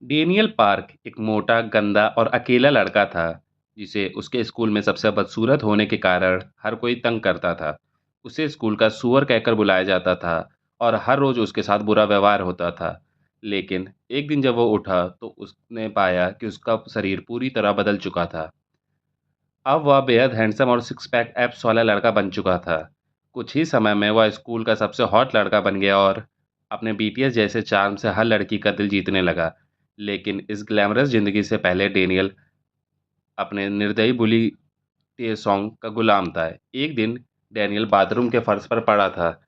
Daniel park एक मोटा, गंदा और अकेला लड़का था, जिसे उसके स्कूल में सबसे बदसूरत होने के कारण हर कोई तंग करता था। उसे स्कूल का सुअर कहकर बुलाया जाता था और हर रोज उसके साथ बुरा व्यवहार होता था। लेकिन एक दिन जब वो उठा तो उसने पाया कि उसका शरीर पूरी तरह बदल चुका था। अब वह बेहद हैंडसम और सिक्स पैक एब्स वाला लड़का बन चुका था। कुछ ही समय में वह स्कूल का सबसे हॉट लड़का बन गया और अपने बीटीएस जैसे चार्म से हर लड़की का दिल जीतने लगा। लेकिन इस ग्लैमरस जिंदगी से पहले डेनियल अपने निर्दयी बुली टेसोंग का गुलाम था। एक दिन डैनियल बाथरूम के फर्श पर पड़ा था,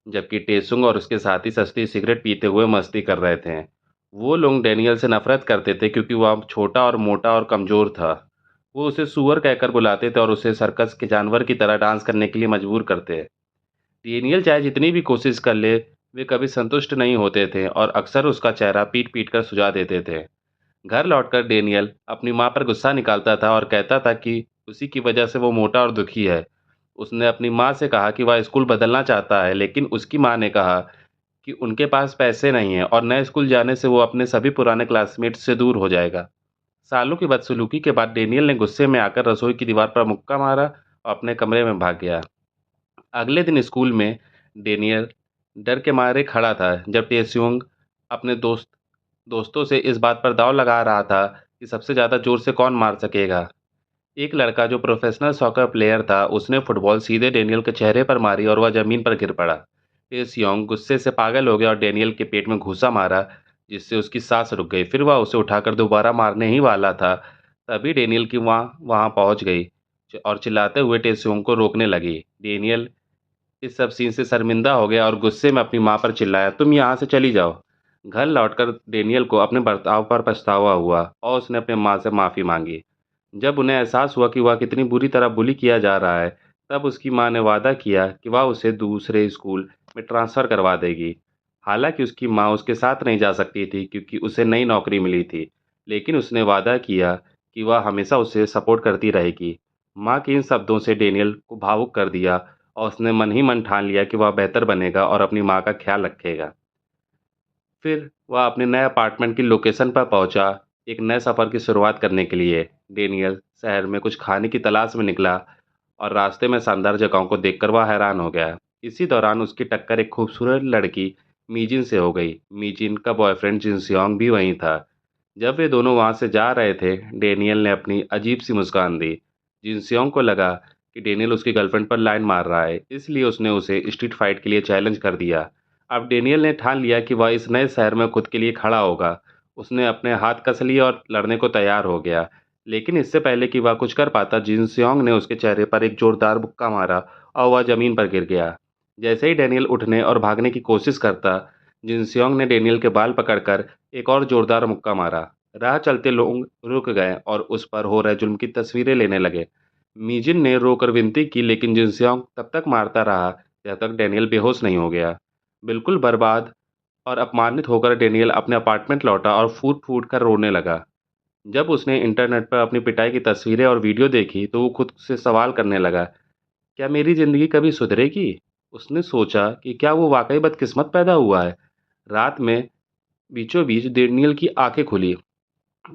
जबकि टेसुंग और उसके साथी सस्ती सिगरेट पीते हुए मस्ती कर रहे थे। वो लोग डैनियल से नफरत करते थे क्योंकि वह छोटा और मोटा और कमज़ोर था। वो उसे सुअर कहकर बुलाते थे और उसे सर्कस के जानवर की तरह डांस करने के लिए मजबूर करते। डैनियल चाहे जितनी भी कोशिश कर ले, वे कभी संतुष्ट नहीं होते थे और अक्सर उसका चेहरा पीट-पीट कर सुझा देते थे। घर लौटकर डेनियल अपनी माँ पर गुस्सा निकालता था और कहता था कि उसी की वजह से वो मोटा और दुखी है। उसने अपनी माँ से कहा कि वह स्कूल बदलना चाहता है, लेकिन उसकी माँ ने कहा कि उनके पास पैसे नहीं हैं और नए स्कूल जाने से वो अपने सभी पुराने क्लासमेट्स से दूर हो जाएगा। सालों की बदसलूकी के बाद डेनियल ने गुस्से में आकर रसोई की दीवार पर मुक्का मारा और अपने कमरे में भाग गया। अगले दिन स्कूल में डेनियल डर के मारे खड़ा था जब टेस्युंग अपने दोस्तों से इस बात पर दांव लगा रहा था कि सबसे ज़्यादा जोर से कौन मार सकेगा। एक लड़का जो प्रोफेशनल सॉकर प्लेयर था, उसने फुटबॉल सीधे डेनियल के चेहरे पर मारी और वह जमीन पर गिर पड़ा। टेस्युंग गुस्से से पागल हो गया और डेनियल के पेट में घूंसा मारा, जिससे उसकी सांस रुक गई। फिर वह उसे उठाकर दोबारा मारने ही वाला था, तभी डेनियल की माँ वहाँ पहुँच गई और चिल्लाते हुए टेस्युंग को रोकने लगी। डेनियल इस सब सीन से शर्मिंदा हो गया और गुस्से में अपनी माँ पर चिल्लाया, तुम यहाँ से चली जाओ। घर लौटकर डेनियल को अपने बर्ताव पर पछतावा हुआ और उसने अपनी माँ से माफ़ी मांगी। जब उन्हें एहसास हुआ कि वह कितनी बुरी तरह बुली किया जा रहा है, तब उसकी माँ ने वादा किया कि वह उसे दूसरे स्कूल में ट्रांसफ़र करवा देगी। हालांकि उसकी माँ उसके साथ नहीं जा सकती थी क्योंकि उसे नई नौकरी मिली थी, लेकिन उसने वादा किया कि वह हमेशा उसे सपोर्ट करती रहेगी। माँ के इन शब्दों से डेनियल को भावुक कर दिया और उसने मन ही मन ठान लिया कि वह बेहतर बनेगा और अपनी माँ का ख्याल रखेगा। फिर वह अपने नए अपार्टमेंट की लोकेशन पर पहुंचा, एक नए सफ़र की शुरुआत करने के लिए। डेनियल शहर में कुछ खाने की तलाश में निकला और रास्ते में शानदार जगहों को देखकर वह हैरान हो गया। इसी दौरान उसकी टक्कर एक खूबसूरत लड़की मीजिन से हो गई। मीजिन का बॉयफ्रेंड जिनसियोंग भी वहीं था। जब वे दोनों वहां से जा रहे थे, डेनियल ने अपनी अजीब सी मुस्कान दी। जिनसियोंग को लगा कि डेनियल उसकी गर्लफ्रेंड पर लाइन मार रहा है, इसलिए उसने उसे स्ट्रीट फाइट के लिए चैलेंज कर दिया। अब डेनियल ने ठान लिया कि वह इस नए शहर में खुद के लिए खड़ा होगा। उसने अपने हाथ कस लिए और लड़ने को तैयार हो गया। लेकिन इससे पहले कि वह कुछ कर पाता, जिनसियोंग ने उसके चेहरे पर एक जोरदार मुक्का मारा और वह जमीन पर गिर गया। जैसे ही डेनियल उठने और भागने की कोशिश करता, जिनसियोंग ने डेनियल के बाल पकड़कर एक और जोरदार मुक्का मारा। राह चलते लोग रुक गए और उस पर हो रहे जुल्म की तस्वीरें लेने लगे। मीजिन ने रोकर विनती की, लेकिन जिनसियोंग तब तक मारता रहा जब तक डेनियल बेहोश नहीं हो गया। बिल्कुल बर्बाद और अपमानित होकर डेनियल अपने अपार्टमेंट लौटा और फूट-फूट कर रोने लगा। जब उसने इंटरनेट पर अपनी पिटाई की तस्वीरें और वीडियो देखी, तो वो खुद से सवाल करने लगा, क्या मेरी ज़िंदगी कभी सुधरेगी? उसने सोचा कि क्या वो वाक़ई बदकिस्मत पैदा हुआ है? रात में बीचों-बीच डेनियल की आँखें खुली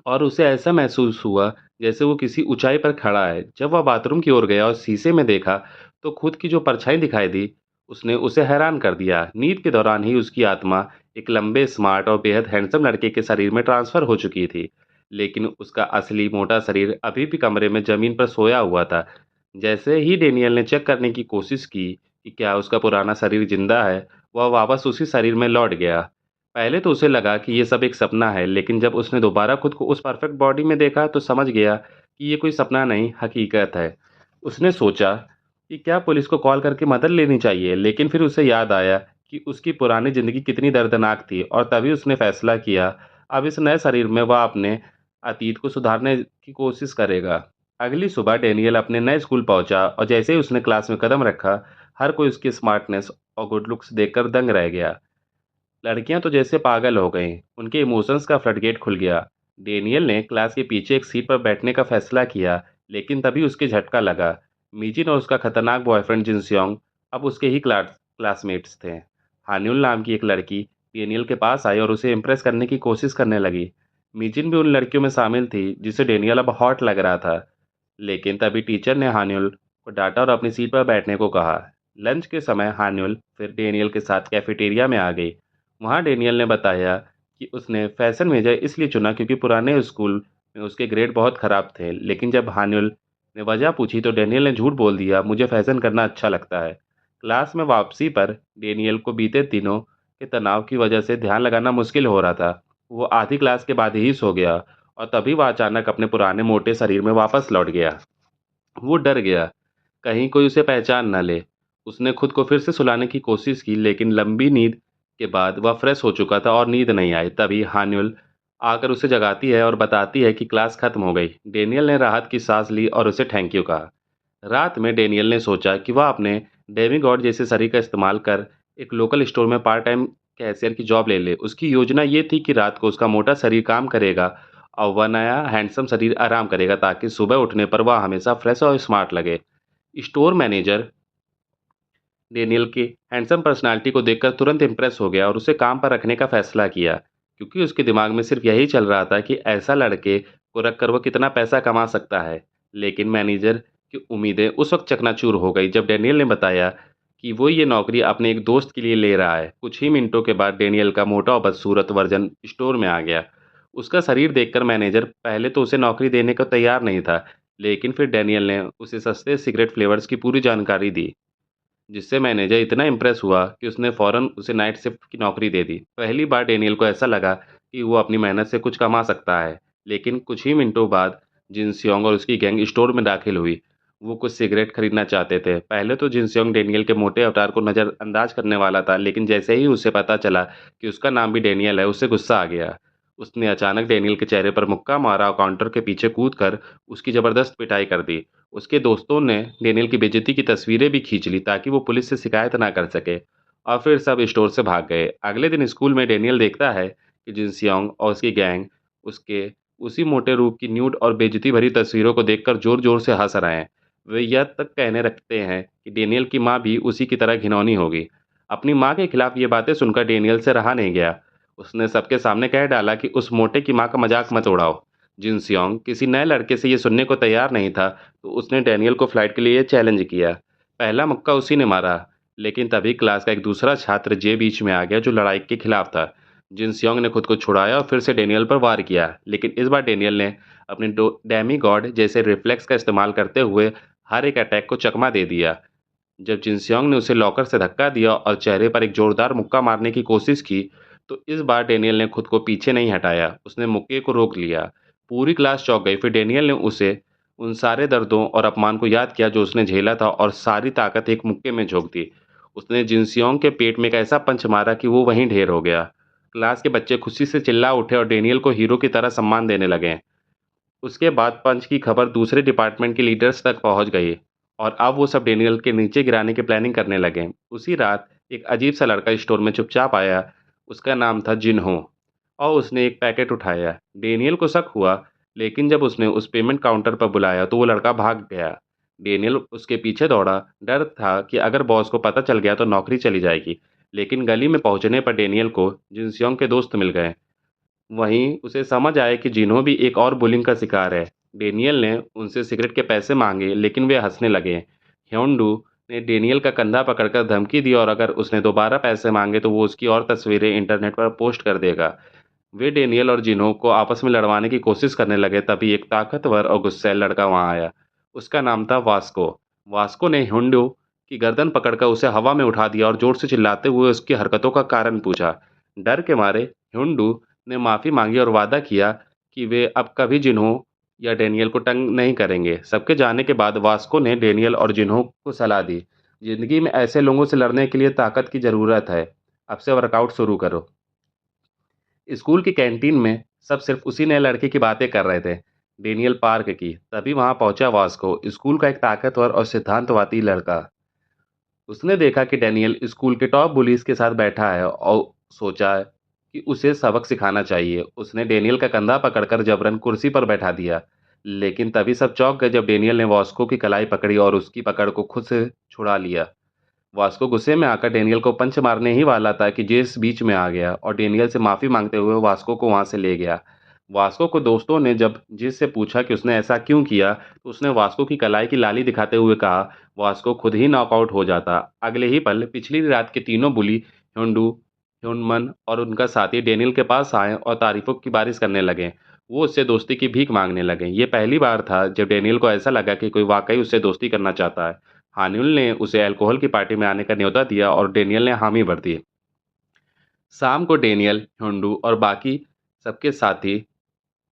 और उसे ऐसा महसूस हुआ जैसे वो किसी ऊँचाई पर खड़ा है। जब वह बाथरूम की ओर गया और शीशे में देखा, तो खुद की जो परछाई दिखाई दी, उसने उसे हैरान कर दिया। नींद के दौरान ही उसकी आत्मा एक लंबे, स्मार्ट और बेहद हैंडसम लड़के के शरीर में ट्रांसफ़र हो चुकी थी। लेकिन उसका असली मोटा शरीर अभी भी कमरे में ज़मीन पर सोया हुआ था। जैसे ही डेनियल ने चेक करने की कोशिश की कि क्या उसका पुराना शरीर ज़िंदा है, वह वापस उसी शरीर में लौट गया। पहले तो उसे लगा कि ये सब एक सपना है, लेकिन जब उसने दोबारा खुद को उस परफेक्ट बॉडी में देखा तो समझ गया कि ये कोई सपना नहीं, हकीकत है। उसने सोचा कि क्या पुलिस को कॉल करके मदद लेनी चाहिए, लेकिन फिर उसे याद आया कि उसकी पुरानी ज़िंदगी कितनी दर्दनाक थी और तभी उसने फैसला किया, अब इस नए शरीर में वह अपने अतीत को सुधारने की कोशिश करेगा। अगली सुबह डेनियल अपने नए स्कूल पहुंचा और जैसे ही उसने क्लास में कदम रखा, हर कोई उसकी स्मार्टनेस और गुड लुक्स देखकर दंग रह गया। लड़कियां तो जैसे पागल हो गईं, उनके इमोशंस का फ्लडगेट खुल गया। डेनियल ने क्लास के पीछे एक सीट पर बैठने का फैसला किया, लेकिन तभी उसके झटका लगा। मिजिन और उसका खतरनाक बॉयफ्रेंड जिनसियोंग अब उसके ही क्लासमेट्स थे। हान्युल नाम की एक लड़की डेनियल के पास आई और उसे इम्प्रेस करने की कोशिश करने लगी। मीजिन भी उन लड़कियों में शामिल थी जिसे डेनियल अब हॉट लग रहा था। लेकिन तभी टीचर ने हान्युल को डांटा और अपनी सीट पर बैठने को कहा। लंच के समय हान्युल फिर डेनियल के साथ कैफेटेरिया में आ गई। वहाँ डेनियल ने बताया कि उसने फैशन मेजर इसलिए चुना क्योंकि पुराने स्कूल में उसके ग्रेड बहुत खराब थे। लेकिन जब हान्युल ने वजह पूछी तो डेनियल ने झूठ बोल दिया, मुझे फैशन करना अच्छा लगता है। क्लास में वापसी पर डेनियल को बीते दिनों के तनाव की वजह से ध्यान लगाना मुश्किल हो रहा था। वो आधी क्लास के बाद ही सो गया और तभी वह अचानक अपने पुराने मोटे शरीर में वापस लौट गया। वो डर गया, कहीं कोई उसे पहचान न ले। उसने खुद को फिर से सुलाने की कोशिश की, लेकिन लंबी नींद के बाद वह फ्रेश हो चुका था और नींद नहीं आई। तभी हान्युल आकर उसे जगाती है और बताती है कि क्लास खत्म हो गई। डेनियल ने राहत की सांस ली और उसे थैंक यू कहा। रात में डेनियल ने सोचा कि वह अपने डेमीगॉड जैसे शरीर का इस्तेमाल कर एक लोकल स्टोर में पार्ट टाइम कैशियर की जॉब ले ले। उसकी योजना ये थी कि रात को उसका मोटा शरीर काम करेगा और वह नया हैंडसम शरीर आराम करेगा, ताकि सुबह उठने पर वह हमेशा फ्रेश और स्मार्ट लगे। स्टोर मैनेजर डेनियल की हैंडसम पर्सनालिटी को देखकर तुरंत इम्प्रेस हो गया और उसे काम पर रखने का फैसला किया, क्योंकि उसके दिमाग में सिर्फ यही चल रहा था कि ऐसा लड़के को रखकर वह कितना पैसा कमा सकता है। लेकिन मैनेजर की उम्मीदें उस वक्त चकनाचूर हो गई जब डेनियल ने बताया कि वो ये नौकरी अपने एक दोस्त के लिए ले रहा है। कुछ ही मिनटों के बाद डेनियल का मोटा और बदसूरत वर्जन स्टोर में आ गया। उसका शरीर देखकर मैनेजर पहले तो उसे नौकरी देने को तैयार नहीं था, लेकिन फिर डेनियल ने उसे सस्ते सिगरेट फ्लेवर्स की पूरी जानकारी दी, जिससे मैनेजर इतना इम्प्रेस हुआ कि उसने फ़ौरन उसे नाइट शिफ्ट की नौकरी दे दी। पहली बार डेनियल को ऐसा लगा कि वो अपनी मेहनत से कुछ कमा सकता है। लेकिन कुछ ही मिनटों बाद जिन सियोंग और उसकी गैंग स्टोर में दाखिल हुई। वो कुछ सिगरेट खरीदना चाहते थे। पहले तो जिन सियोंग डेनियल के मोटे अवतार को नज़रअंदाज करने वाला था, लेकिन जैसे ही उसे पता चला कि उसका नाम भी डेनियल है, उसे गुस्सा आ गया। उसने अचानक डेनियल के चेहरे पर मुक्का मारा और काउंटर के पीछे कूद कर उसकी ज़बरदस्त पिटाई कर दी। उसके दोस्तों ने डेनियल की बेइज्जती की तस्वीरें भी खींच ली ताकि वो पुलिस से शिकायत ना कर सके, और फिर सब स्टोर से भाग गए। अगले दिन स्कूल में डेनियल देखता है कि जिन सियोंग और उसकी गैंग उसके उसी मोटे रूप की न्यूड और बेइज्जती भरी तस्वीरों को देखकर जोर-जोर से हँस रहे हैं। वे यह तक कहने रखते हैं कि डेनियल की माँ भी उसी की तरह घिनौनी होगी। अपनी माँ के खिलाफ ये बातें सुनकर डेनियल से रहा नहीं गया। उसने सबके सामने कह डाला कि उस मोटे की माँ का मजाक मत उड़ाओ। जिन सियोंग किसी नए लड़के से ये सुनने को तैयार नहीं था, तो उसने डेनियल को फ्लाइट के लिए चैलेंज किया। पहला मुक्का उसी ने मारा, लेकिन तभी क्लास का एक दूसरा छात्र जे बीच में आ गया जो लड़ाई के खिलाफ था। जिन सियोंग ने खुद को छुड़ाया और फिर से डेनियल पर वार किया, लेकिन इस बार डेनियल ने अपने डेमी गॉड जैसे रिफ्लेक्स का इस्तेमाल करते हुए हर एक अटैक को चकमा दे दिया। जब जिनस्योंग ने उसे लॉकर से धक्का दिया और चेहरे पर एक जोरदार मुक्का मारने की कोशिश की, तो इस बार डेनियल ने खुद को पीछे नहीं हटाया। उसने मुक्के को रोक लिया। पूरी क्लास चौंक गई। फिर डेनियल ने उसे उन सारे दर्दों और अपमान को याद किया जो उसने झेला था और सारी ताकत एक मुक्के में झोंक दी। उसने जिनस्योंग के पेट में एक ऐसा पंच मारा कि वो वहीं ढेर हो गया। क्लास के बच्चे खुशी से चिल्ला उठे और डेनियल को हीरो की तरह सम्मान देने लगे। उसके बाद पंच की खबर दूसरे डिपार्टमेंट के लीडर्स तक पहुंच गई और अब वो सब डेनियल के नीचे गिराने की प्लानिंग करने लगे। उसी रात एक अजीब सा लड़का स्टोर में चुपचाप आया। उसका नाम था जिनहो और उसने एक पैकेट उठाया। डेनियल को शक हुआ, लेकिन जब उसने उस पेमेंट काउंटर पर बुलाया तो वो लड़का भाग गया। डेनियल उसके पीछे दौड़ा। डर था कि अगर बॉस को पता चल गया तो नौकरी चली जाएगी। लेकिन गली में पहुंचने पर डेनियल को जिनसियोंग के दोस्त मिल गए। वहीं उसे समझ आया कि जिन्हो भी एक और बुलिंग का शिकार है। डेनियल ने उनसे सिगरेट के पैसे मांगे, लेकिन वे हंसने लगे। ह्योंडू ने डेनियल का कंधा पकड़कर धमकी दी और अगर उसने दोबारा पैसे मांगे तो वो उसकी और तस्वीरें इंटरनेट पर पोस्ट कर देगा। वे डेनियल और जिन्हो को आपस में लड़वाने की कोशिश करने लगे। तभी एक ताकतवर और गुस्सैल लड़का वहां आया। उसका नाम था वास्को। वास्को ने ह्योंडू की गर्दन पकड़कर उसे हवा में उठा दिया और जोर से चिल्लाते हुए उसकी हरकतों का कारण पूछा। डर के मारे ह्योंडू ने माफ़ी मांगी और वादा किया कि वे अब कभी जिन्हो या डेनियल को तंग नहीं करेंगे। सबके जाने के बाद वास्को ने डेनियल और जिन्हो को सलाह दी, जिंदगी में ऐसे लोगों से लड़ने के लिए ताकत की ज़रूरत है। अब से वर्कआउट शुरू करो। स्कूल की कैंटीन में सब सिर्फ उसी नए लड़के की बातें कर रहे थे, डेनियल पार्क की। तभी वहां पहुंचा वास्को, स्कूल का एक ताकतवर और सिद्धांतवादी लड़का। उसने देखा कि डैनियल स्कूल के टॉप बुलीज के साथ बैठा है और सोचा कि उसे सबक सिखाना चाहिए। उसने डेनियल का कंधा पकड़कर जबरन कुर्सी पर बैठा दिया। लेकिन तभी सब चौंक गए जब डेनियल ने वास्को की कलाई पकड़ी और उसकी पकड़ को खुद से छुड़ा लिया। वास्को गुस्से में आकर डेनियल को पंच मारने ही वाला था कि जेस बीच में आ गया और डेनियल से माफी मांगते हुए वास्को को वहां से ले गया। वास्को को दोस्तों ने जब जिस से पूछा कि उसने ऐसा क्यों किया, तो उसने वास्को की कलाई की लाली दिखाते हुए कहा, वास्को खुद ही नॉकआउट हो जाता। अगले ही पल पिछली रात के तीनों बुली ह्योंडू, ह्योनमन और उनका साथी डेनियल के पास आए और तारीफों की बारिश करने लगे। वो उससे दोस्ती की भीख मांगने लगे। ये पहली बार था जब डेनियल को ऐसा लगा कि कोई वाकई उससे दोस्ती करना चाहता है। हानिउल ने उसे अल्कोहल की पार्टी में आने का न्योता दिया और डेनियल ने हामी भर दी। शाम को डेनियल, ह्योंडू और बाकी सबके साथी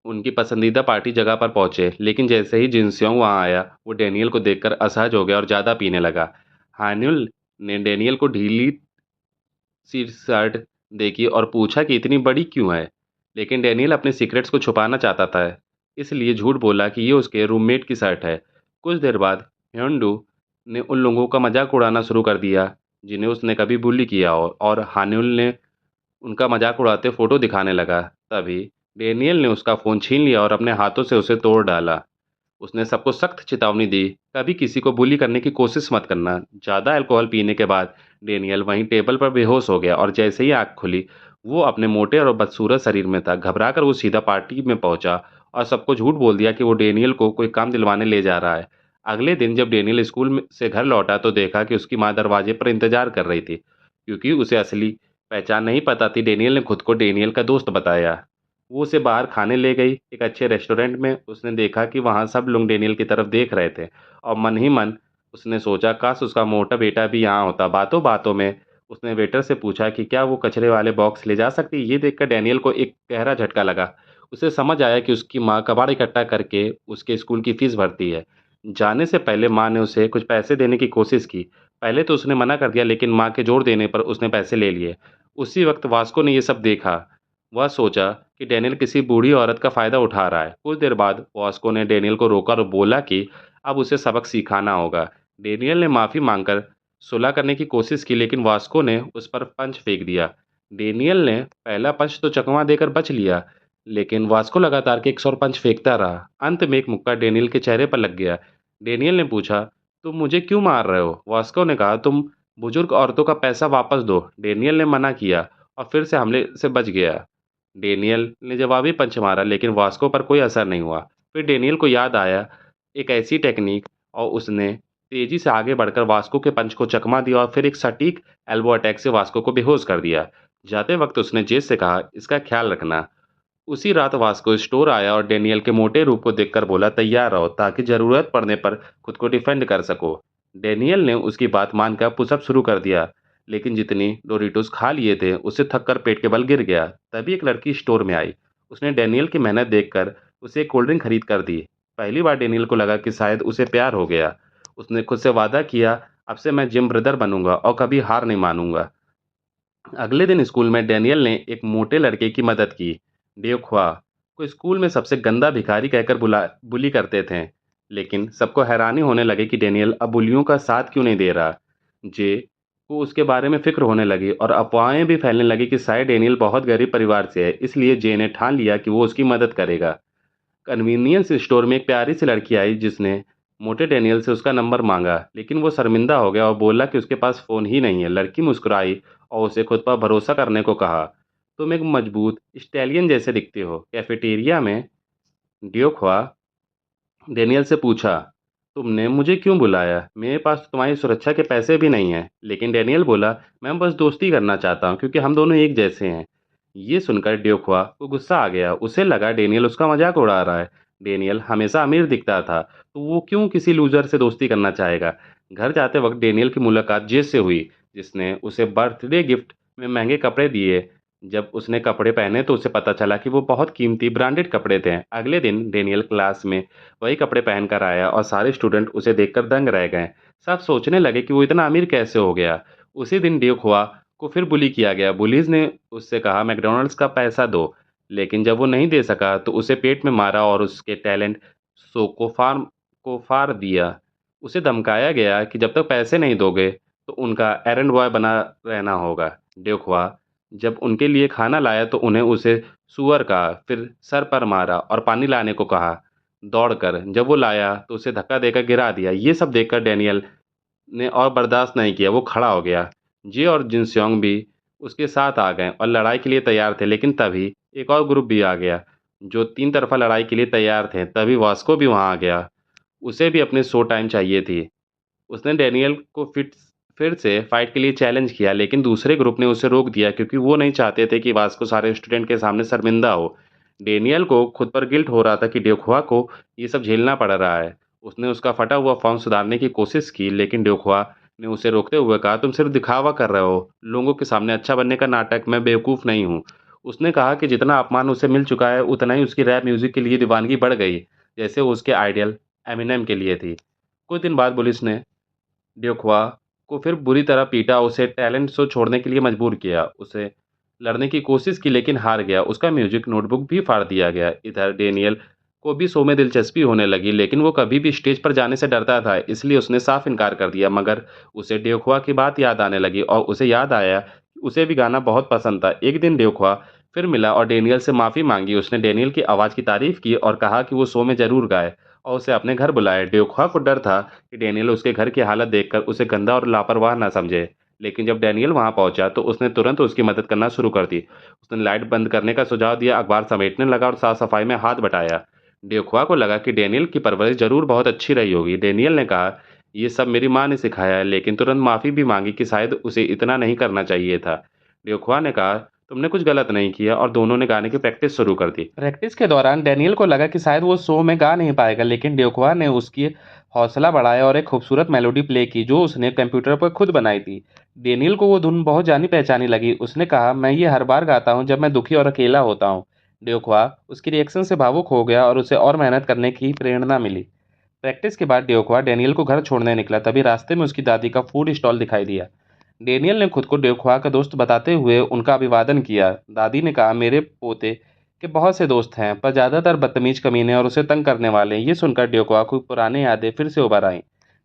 उनकी पसंदीदा पार्टी जगह पर पहुंचे, लेकिन जैसे ही जिनस्योंग वहां आया, वो डेनियल को देखकर असहज हो गया और ज्यादा पीने लगा। हान्युल ने डेनियल को ढीली सी शर्ट देखी और पूछा कि इतनी बड़ी क्यों है, लेकिन डेनियल अपने सीक्रेट्स को छुपाना चाहता था, इसलिए झूठ बोला कि ये उसके रूममेट की शर्ट है। कुछ देर बाद ह्योंडू ने उन लोगों का मजाक उड़ाना शुरू कर दिया जिन्हें उसने कभी bully किया हो, और हान्युल ने उनका मजाक उड़ाते फोटो दिखाने लगा। तभी डेनियल ने उसका फ़ोन छीन लिया और अपने हाथों से उसे तोड़ डाला। उसने सबको सख्त चेतावनी दी, कभी किसी को bully करने की कोशिश मत करना। ज़्यादा अल्कोहल पीने के बाद डेनियल वहीं टेबल पर बेहोश हो गया और जैसे ही आँख खुली, वो अपने मोटे और बदसूरत शरीर में था। घबराकर वो सीधा पार्टी में पहुंचा और सबको झूठ बोल दिया कि वो डेनियल को कोई काम दिलवाने ले जा रहा है। अगले दिन जब डेनियल से घर लौटा तो देखा कि उसकी माँ दरवाजे पर इंतजार कर रही थी। क्योंकि उसे असली पहचान नहीं पता थी, डेनियल ने खुद को डेनियल का दोस्त बताया। वो उसे बाहर खाने ले गई, एक अच्छे रेस्टोरेंट में। उसने देखा कि वहाँ सब लोग डेनियल की तरफ देख रहे थे और मन ही मन उसने सोचा काश उसका मोटा बेटा भी यहाँ होता। बातों बातों में उसने वेटर से पूछा कि क्या वो कचरे वाले बॉक्स ले जा सकती। ये देखकर डेनियल को एक गहरा झटका लगा। उसे समझ आया कि उसकी माँ कबाड़ इकट्ठा करके उसके स्कूल की फीस भरती है। जाने से पहले माँ ने उसे कुछ पैसे देने की कोशिश की। पहले तो उसने मना कर दिया, लेकिन माँ के जोर देने पर उसने पैसे ले लिए। उसी वक्त वास्को ने ये सब देखा। वह सोचा कि डेनियल किसी बूढ़ी औरत का फ़ायदा उठा रहा है। कुछ देर बाद वास्को ने डेनियल को रोका और बोला कि अब उसे सबक सिखाना होगा। डेनियल ने माफ़ी मांगकर सुलह करने की कोशिश की, लेकिन वास्को ने उस पर पंच फेंक दिया। डेनियल ने पहला पंच तो चकमा देकर बच लिया, लेकिन वास्को लगातार के 100 पंच फेंकता रहा। अंत में एक मुक्का डेनियल के चेहरे पर लग गया। डेनियल ने पूछा, तुम मुझे क्यों मार रहे हो? वास्को ने कहा, तुम बुजुर्ग औरतों का पैसा वापस दो। डेनियल ने मना किया और फिर से हमले से बच गया। डेनियल ने जवाबी पंच मारा, लेकिन वास्को पर कोई असर नहीं हुआ। फिर डेनियल को याद आया एक ऐसी टेक्निक, और उसने तेजी से आगे बढ़कर वास्को के पंच को चकमा दिया और फिर एक सटीक एल्बो अटैक से वास्को को बेहोश कर दिया। जाते वक्त उसने जेस से कहा, इसका ख्याल रखना। उसी रात वास्को स्टोर आया और डेनियल के मोटे रूप को देखकर बोला, तैयार रहो ताकि जरूरत पड़ने पर खुद को डिफेंड कर सको। डेनियल ने उसकी बात मानकर पुशअप शुरू कर दिया, लेकिन जितनी डोरिटोस खा लिए थे उससे थककर पेट के बल गिर गया। तभी एक लड़की स्टोर में आई। उसने डेनियल की मेहनत देखकर उसे एक कोल्ड ड्रिंक खरीद कर दी। पहली बार डेनियल को लगा कि शायद उसे प्यार हो गया। उसने खुद से वादा किया, अब से मैं जिम ब्रदर बनूंगा और कभी हार नहीं मानूंगा। अगले दिन स्कूल में डेनियल ने एक मोटे लड़के की मदद की। डेओख्वा को स्कूल में सबसे गंदा भिखारी कहकर बुली करते थे, लेकिन सबको हैरानी होने लगी कि डेनियल अब बुलियों का साथ क्यों नहीं दे रहा। जे को उसके बारे में फिक्र होने लगी और अफवाहें भी फैलने लगी कि शायद डेनियल बहुत गरीब परिवार से है, इसलिए जे ने ठान लिया कि वो उसकी मदद करेगा। कन्वीनियंस स्टोर में एक प्यारी सी लड़की आई जिसने मोटे डेनियल से उसका नंबर मांगा, लेकिन वो शर्मिंदा हो गया और बोला कि उसके पास फ़ोन ही नहीं है। लड़की मुस्कुराई और उसे खुद पर भरोसा करने को कहा, तुम एक मजबूत स्टैलियन जैसे दिखते हो। कैफेटेरिया में डियोख्वा डेनियल से पूछा, तुमने मुझे क्यों बुलाया? मेरे पास तो तुम्हारी सुरक्षा के पैसे भी नहीं हैं। लेकिन डेनियल बोला, मैं बस दोस्ती करना चाहता हूँ क्योंकि हम दोनों एक जैसे हैं। ये सुनकर ड्योख्वा को गुस्सा आ गया। उसे लगा डेनियल उसका मजाक उड़ा रहा है। डेनियल हमेशा अमीर दिखता था, तो वो क्यों किसी लूजर से दोस्ती करना चाहेगा। घर जाते वक्त डेनियल की मुलाकात जेस से हुई, जिसने उसे बर्थडे गिफ्ट में महंगे कपड़े दिए। जब उसने कपड़े पहने तो उसे पता चला कि वो बहुत कीमती ब्रांडेड कपड़े थे। अगले दिन डेनियल क्लास में वही कपड़े पहनकर आया और सारे स्टूडेंट उसे देखकर दंग रह गए। सब सोचने लगे कि वो इतना अमीर कैसे हो गया। उसी दिन ड्यूक हुआ को फिर बुली किया गया। बुलीज ने उससे कहा, मैकडॉनल्ड्स का पैसा दो, लेकिन जब वो नहीं दे सका तो उसे पेट में मारा और उसके टैलेंट शो को फाड़ दिया। उसे धमकाया गया कि जब तक पैसे नहीं दोगे तो उनका एरंड बॉय बना रहना होगा। ड्यूक हुआ जब उनके लिए खाना लाया तो उन्हें उसे सुअर कहा, फिर सर पर मारा और पानी लाने को कहा। दौड़कर जब वो लाया तो उसे धक्का देकर गिरा दिया। ये सब देखकर डेनियल ने और बर्दाश्त नहीं किया। वो खड़ा हो गया। जे और जिनस्योंग भी उसके साथ आ गए और लड़ाई के लिए तैयार थे, लेकिन तभी एक और ग्रुप भी आ गया। जो 3 तरफ़ा लड़ाई के लिए तैयार थे। तभी वास्को भी वहाँ आ गया। उसे भी अपनी शो टाइम चाहिए थी। उसने डैनियल को फिर से फाइट के लिए चैलेंज किया, लेकिन दूसरे ग्रुप ने उसे रोक दिया क्योंकि वो नहीं चाहते थे कि वास्को सारे स्टूडेंट के सामने शर्मिंदा हो। डैनियल को खुद पर गिल्ट हो रहा था कि ड्योखुआ को ये सब झेलना पड़ रहा है। उसने उसका फटा हुआ फॉर्म सुधारने की कोशिश की, लेकिन ड्योखुआ ने उसे रोकते हुए कहा, तुम सिर्फ दिखावा कर रहे हो, लोगों के सामने अच्छा बनने का नाटक, मैं बेवकूफ़ नहीं हूँ। उसने कहा कि जितना अपमान उसे मिल चुका है, उतना ही उसकी रैप म्यूज़िक के लिए दीवानगी बढ़ गई, जैसे वो उसके आइडियल एमिनेम के लिए थी। कुछ दिन बाद पुलिस ने ड्योखुआ को फिर बुरी तरह पीटा, उसे टैलेंट शो छोड़ने के लिए मजबूर किया। उसे लड़ने की कोशिश की लेकिन हार गया। उसका म्यूजिक नोटबुक भी फाड़ दिया गया। इधर डेनियल को भी शो में दिलचस्पी होने लगी, लेकिन वो कभी भी स्टेज पर जाने से डरता था, इसलिए उसने साफ इनकार कर दिया। मगर उसे ड्योखुआ की बात याद आने लगी और उसे याद आया कि उसे भी गाना बहुत पसंद था। एक दिन ड्योखुआ फिर मिला और डेनियल से माफ़ी मांगी। उसने डेनियल की आवाज़ की तारीफ की और कहा कि वो शो में ज़रूर गाए और उसे अपने घर बुलाए। ड्योखुआ को डर था कि डेनियल उसके घर की हालत देखकर उसे गंदा और लापरवाह ना समझे। लेकिन जब डैनियल वहां पहुंचा तो उसने तुरंत उसकी मदद करना शुरू कर दी। उसने लाइट बंद करने का सुझाव दिया, अखबार समेटने लगा और साफ सफाई में हाथ बटाया। ड्योखुआ को लगा कि डेनियल की परवरिश जरूर बहुत अच्छी रही होगी। डेनियल ने कहा, ये सब मेरी माँ ने सिखाया है, लेकिन तुरंत माफी भी मांगी कि शायद उसे इतना नहीं करना चाहिए था। ड्योखुआ ने कहा, तुमने कुछ गलत नहीं किया, और दोनों ने गाने की प्रैक्टिस शुरू कर दी। प्रैक्टिस के दौरान डैनियल को लगा कि शायद वो शो में गा नहीं पाएगा, लेकिन ड्योखुआ ने उसकी हौसला बढ़ाया और एक खूबसूरत मेलोडी प्ले की जो उसने कंप्यूटर पर खुद बनाई थी। डेनियल को वो धुन बहुत जानी पहचानी लगी। उसने कहा, मैं ये हर बार गाता हूँ जब मैं दुखी और अकेला होता हूँ। ड्योखुआ उसकी रिएक्शन से भावुक हो गया और उसे और मेहनत करने की प्रेरणा मिली। प्रैक्टिस के बाद ड्योखुआ डेनियल को घर छोड़ने निकला। तभी रास्ते में उसकी दादी का फूड स्टॉल दिखाई दिया। डेनियल ने खुद को ड्योखुआ का दोस्त बताते हुए उनका अभिवादन किया। दादी ने कहा, मेरे पोते के बहुत से दोस्त हैं, पर ज़्यादातर बदतमीज, कमीने और उसे तंग करने वाले। ये सुनकर ड्योखुआ को पुरानी यादें फिर से उभर आईं।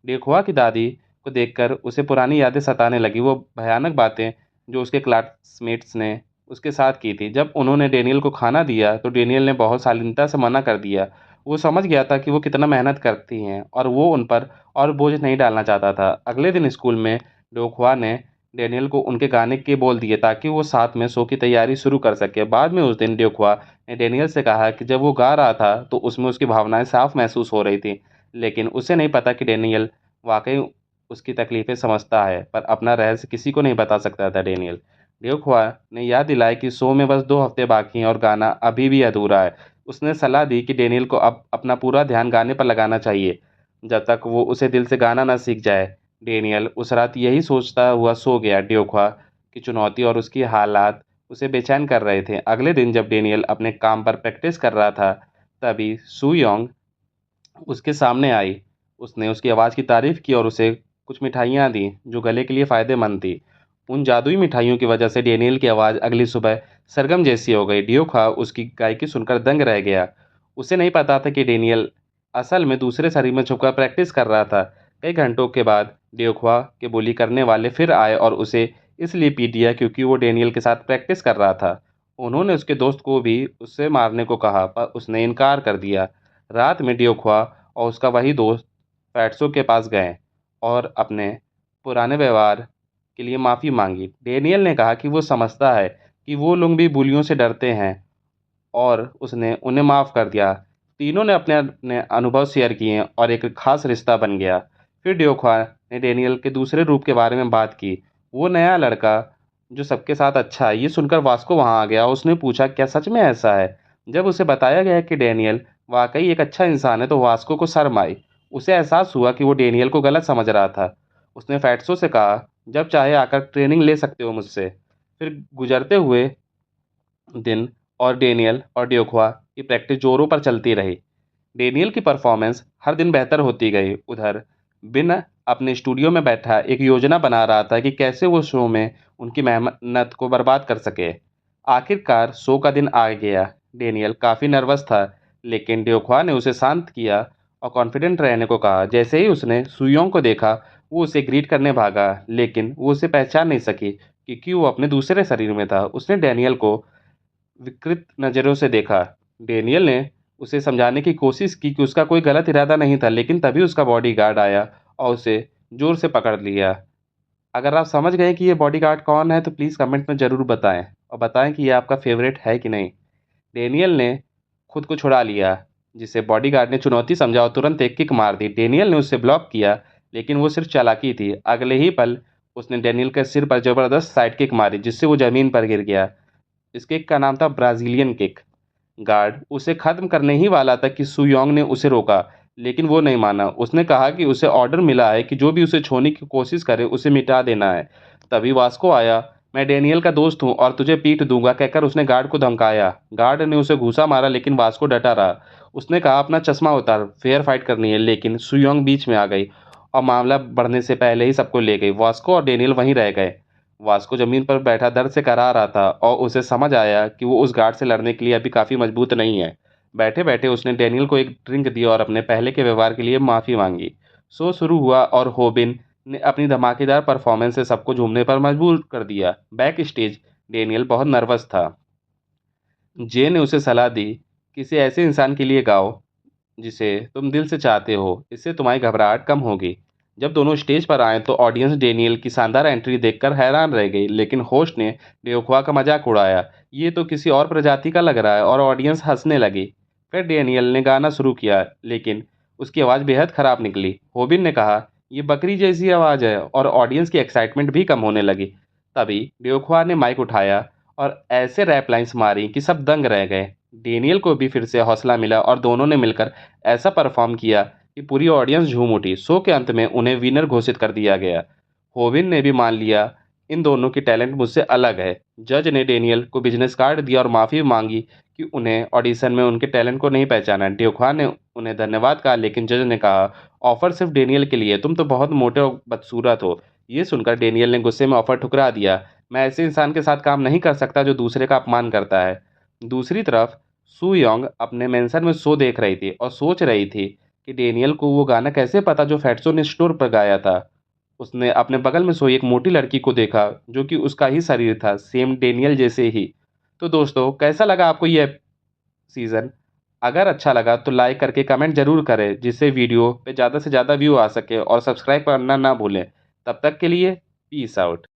ड्योखुआ की दादी को देखकर उसे पुरानी यादें सताने लगी, वो भयानक बातें जो उसके क्लासमेट्स ने उसके साथ की थी। जब उन्होंने डेनियल को खाना दिया तो डेनियल ने बहुत शालीनता से मना कर दिया। वो समझ गया था कि वो कितना मेहनत करती हैं और वो उन पर और बोझ नहीं डालना चाहता था। अगले दिन स्कूल में ड्योखुआ ने डेनियल को उनके गाने के बोल दिए ताकि वो साथ में शो की तैयारी शुरू कर सके। बाद में उस दिन ड्योखुआ ने डेनियल से कहा कि जब वो गा रहा था तो उसमें उसकी भावनाएं साफ महसूस हो रही थी, लेकिन उसे नहीं पता कि डेनियल वाकई उसकी तकलीफें समझता है, पर अपना रहस्य किसी को नहीं बता सकता था। डेनियल ड्योखुआ ने याद दिलाया कि शो में बस 2 हफ्ते बाकी हैं और गाना अभी भी अधूरा है। उसने सलाह दी कि डेनियल को अब अपना पूरा ध्यान गाने पर लगाना चाहिए जब तक वो उसे दिल से गाना ना सीख जाए। डेनियल उस रात यही सोचता हुआ सो गया। ड्योखुआ की चुनौती और उसकी हालात उसे बेचैन कर रहे थे। अगले दिन जब डेनियल अपने काम पर प्रैक्टिस कर रहा था, तभी सू योंग उसके सामने आई। उसने उसकी आवाज़ की तारीफ की और उसे कुछ मिठाइयाँ दी जो गले के लिए फ़ायदेमंद थी। उन जादुई मिठाइयों की वजह से डेनियल की आवाज़ अगली सुबह सरगम जैसी हो गई। ड्योखुआ उसकी गायकी सुनकर दंग रह गया। उसे नहीं पता था कि डेनियल असल में दूसरे शरीर में छुपकर प्रैक्टिस कर रहा था। कई घंटों के बाद ड्योखुआ के बोली करने वाले फिर आए और उसे इसलिए पीट दिया क्योंकि वो डेनियल के साथ प्रैक्टिस कर रहा था। उन्होंने उसके दोस्त को भी उससे मारने को कहा, पर उसने इनकार कर दिया। रात में ड्योखुआ और उसका वही दोस्त फैट्सो के पास गए और अपने पुराने व्यवहार के लिए माफ़ी मांगी। डेनियल ने कहा कि वो समझता है कि वो लोग भी बुलियों से डरते हैं और उसने उन्हें माफ़ कर दिया। तीनों ने अपने अपने अनुभव शेयर किए और एक खास रिश्ता बन गया। फिर ड्योखुआ ने डेनियल के दूसरे रूप के बारे में बात की, वो नया लड़का जो सबके साथ अच्छा है। ये सुनकर वास्को वहाँ आ गया। उसने पूछा, क्या सच में ऐसा है? जब उसे बताया गया कि डेनियल वाकई एक अच्छा इंसान है तो वास्को को शर्म आई। उसे एहसास हुआ कि वो डेनियल को गलत समझ रहा था। उसने फैट्सो से कहा, जब चाहे आकर ट्रेनिंग ले सकते हो मुझसे। फिर गुजरते हुए दिन और डेनियल और ड्योखुआ की प्रैक्टिस जोरों पर चलती रही। डेनियल की परफॉर्मेंस हर दिन बेहतर होती गई। उधर बिन अपने स्टूडियो में बैठा एक योजना बना रहा था कि कैसे वो शो में उनकी मेहनत को बर्बाद कर सके। आखिरकार शो का दिन आ गया। डेनियल काफ़ी नर्वस था, लेकिन ड्योखुआ ने उसे शांत किया और कॉन्फिडेंट रहने को कहा। जैसे ही उसने सुयोंग को देखा, वो उसे ग्रीट करने भागा, लेकिन वो उसे पहचान नहीं सकी क्योंकि वो अपने दूसरे शरीर में था। उसने डेनियल को विकृत नज़रों से देखा। डेनियल ने उसे समझाने की कोशिश की कि उसका कोई गलत इरादा नहीं था, लेकिन तभी उसका बॉडीगार्ड आया और उसे ज़ोर से पकड़ लिया। अगर आप समझ गए कि ये बॉडीगार्ड कौन है, तो प्लीज़ कमेंट में ज़रूर बताएं और बताएं कि ये आपका फेवरेट है कि नहीं। डेनियल ने खुद को छुड़ा लिया, जिसे बॉडीगार्ड ने चुनौती समझा और तुरंत एक किक मार दी। डेनियल ने उसे ब्लॉक किया, लेकिन वो सिर्फ चालाकी थी। अगले ही पल उसने डेनियल के सिर पर जबरदस्त साइड किक मारी, जिससे वो जमीन पर गिर गया। इस किक का नाम था ब्राजीलियन किक। गार्ड उसे खत्म करने ही वाला था कि सुयोंग ने उसे रोका, लेकिन वो नहीं माना। उसने कहा कि उसे ऑर्डर मिला है कि जो भी उसे छूने की कोशिश करे उसे मिटा देना है। तभी वास्को आया। मैं डेनियल का दोस्त हूँ और तुझे पीट दूंगा कहकर उसने गार्ड को धमकाया। गार्ड ने उसे घूसा मारा, लेकिन वास्को डटा रहा। उसने कहा अपना चश्मा उतार, फेयर फाइट करनी है, लेकिन सुयोंग बीच में आ गई और मामला बढ़ने से पहले ही सबको ले गई। वास्को और डेनियल वहीं रह गए। वास्को जमीन पर बैठा दर्द से करा रहा था और उसे समझ आया कि वो उस गार्ड से लड़ने के लिए अभी काफी मजबूत नहीं है। बैठे बैठे उसने डेनियल को एक ड्रिंक दी और अपने पहले के व्यवहार के लिए माफी मांगी। शो शुरू हुआ और होबिन ने अपनी धमाकेदार परफॉर्मेंस से सबको झूमने पर मजबूर कर दिया। बैक स्टेज डेनियल बहुत नर्वस था। जे ने उसे सलाह दी, किसी ऐसे इंसान के लिए गाओ जिसे तुम दिल से चाहते हो, इससे तुम्हारी घबराहट कम होगी। जब दोनों स्टेज पर आए तो ऑडियंस डेनियल की शानदार एंट्री देखकर हैरान रह गई, लेकिन होस्ट ने बेवकूफ़ा का मजाक उड़ाया। ये तो किसी और प्रजाति का लग रहा है, और ऑडियंस हंसने लगी। फिर डेनियल ने गाना शुरू किया, लेकिन उसकी आवाज़ बेहद खराब निकली। होबिन ने कहा, ये बकरी जैसी आवाज़ है, और ऑडियंस की एक्साइटमेंट भी कम होने लगी। तभी बेवकूफ़ा ने माइक उठाया और ऐसे रैप लाइन्स मारी कि सब दंग रह गए। डेनियल को भी फिर से हौसला मिला और दोनों ने मिलकर ऐसा परफॉर्म किया कि पूरी ऑडियंस झूम उठी। शो के अंत में उन्हें विनर घोषित कर दिया गया। होविन ने भी मान लिया, इन दोनों की टैलेंट मुझसे अलग है। जज ने डेनियल को बिजनेस कार्ड दिया और माफ़ी मांगी कि उन्हें ऑडिशन में उनके टैलेंट को नहीं पहचाना। ड्यूखा ने उन्हें धन्यवाद कहा, लेकिन जज ने कहा, ऑफर सिर्फ डेनियल के लिए, तुम तो बहुत मोटे और बदसूरत हो। ये सुनकर डेनियल ने गुस्से में ऑफर ठुकरा दिया। मैं ऐसे इंसान के साथ काम नहीं कर सकता जो दूसरे का अपमान करता है। दूसरी तरफ सू योंग अपने मेंशन में शो देख रही थी और सोच रही थी कि डेनियल को वो गाना कैसे पता जो फैट्सो ने स्टोर पर गाया था। उसने अपने बगल में सोई एक मोटी लड़की को देखा, जो कि उसका ही शरीर था, सेम डेनियल जैसे ही। तो दोस्तों, कैसा लगा आपको ये सीज़न? अगर अच्छा लगा तो लाइक करके कमेंट ज़रूर करें, जिससे वीडियो पे ज़्यादा से ज़्यादा व्यू आ सके, और सब्सक्राइब करना ना भूलें। तब तक के लिए पीस आउट।